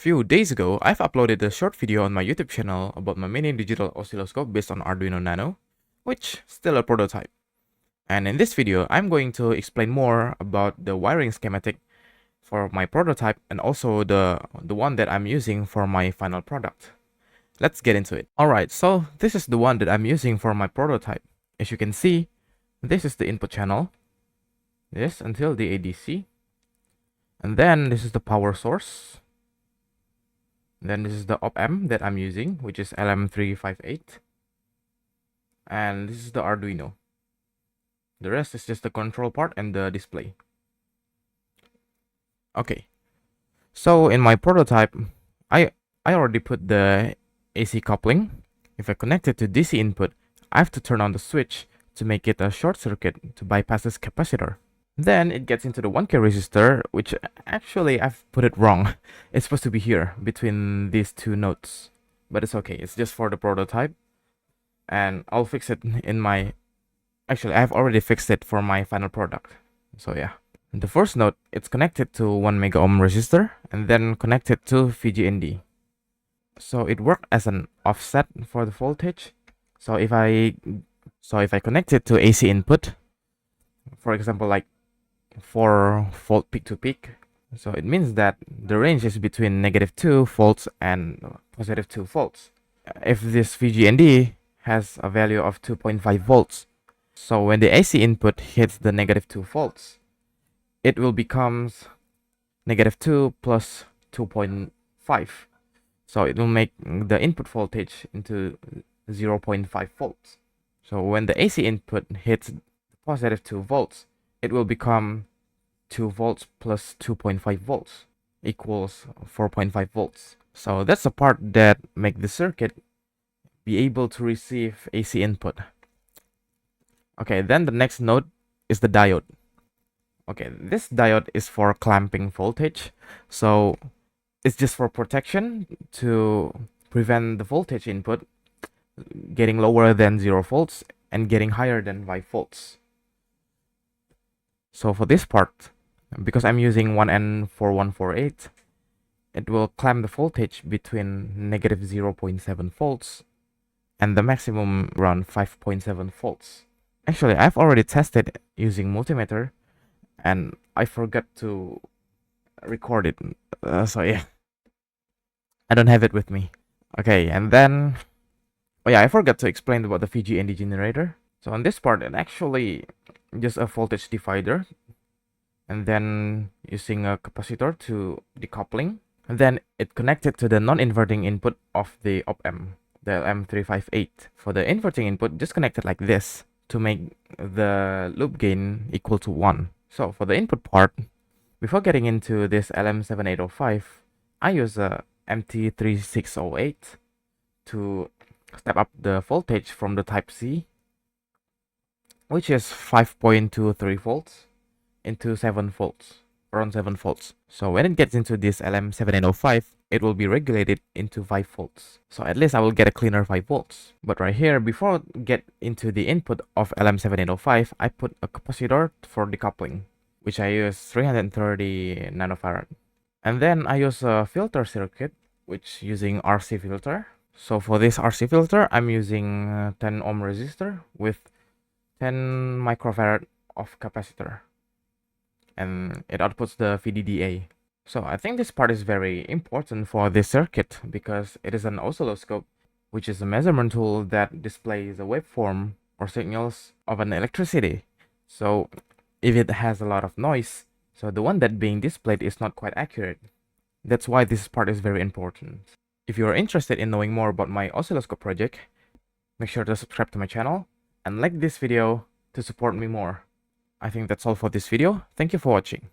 Few days ago, I've uploaded a short video on my YouTube channel about my Mini Digital Oscilloscope based on Arduino Nano, which still a prototype. And in this video, I'm going to explain more about the wiring schematic for my prototype and also the one that I'm using for my final product. Let's get into it. Alright, so this is the one that I'm using for my prototype. As you can see, this is the input channel. This until the ADC. And then this is the power source. Then this is the op-amp that I'm using, which is LM358. And this is the Arduino. The rest is just the control part and the display. Okay. So in my prototype, I already put the AC coupling. If I connect it to DC input, I have to turn on the switch to make it a short circuit to bypass this capacitor. Then it gets into the 1K resistor, which actually I've put it wrong. It's supposed to be here between these two nodes, but it's okay. It's just for the prototype, and I'll fix it in my... Actually, I've already fixed it for my final product. So yeah. The first node, it's connected to 1 mega ohm resistor and then connected to VGND. So it worked as an offset for the voltage. So if I connect it to AC input, for example, like 4-volt peak to peak, so it means that the range is between -2 volts and +2 volts. If this VGND has a value of 2.5 volts, so when the AC input hits the -2 volts, it will become -2 plus 2.5. So it will make the input voltage into 0.5 volts. So when the AC input hits +2 volts, it will become 2 volts plus 2.5 volts equals 4.5 volts. So that's the part that make the circuit be able to receive AC input. Okay, then the next node is the diode. Okay, this diode is for clamping voltage. So it's just for protection to prevent the voltage input getting lower than 0 volts and getting higher than 5 volts. So for this part, because I'm using 1N4148, it will clamp the voltage between -0.7 volts and the maximum around 5.7 volts. Actually, I've already tested using multimeter and I forgot to record it. So yeah, I don't have it with me. Okay, and then, oh yeah, I forgot to explain about the VGND generator. So on this part, it actually just a voltage divider, and then using a capacitor to decoupling, and then it connected to the non-inverting input of the op-amp, the LM358. For the inverting input, just connected like this to make the loop gain equal to 1. So for the input part, before getting into this LM7805, I use a MT3608 to step up the voltage from the type C, which is 5.23 volts into 7 volts, around 7 volts. So when it gets into this LM7805, it will be regulated into 5 volts. So at least I will get a cleaner 5 volts. But right here, before I get into the input of LM7805, I put a capacitor for decoupling, which I use 330 nanofarad. And then I use a filter circuit, which using RC filter. So for this RC filter, I'm using 10 ohm resistor with 10 microfarad of capacitor, and it outputs the VDDA. So I think this part is very important for this circuit because it is an oscilloscope, which is a measurement tool that displays a waveform or signals of an electricity. So if it has a lot of noise, so the one that being displayed is not quite accurate. That's why this part is very important. If you are interested in knowing more about my oscilloscope project, make sure to subscribe to my channel and like this video to support me more. I think that's all for this video. Thank you for watching.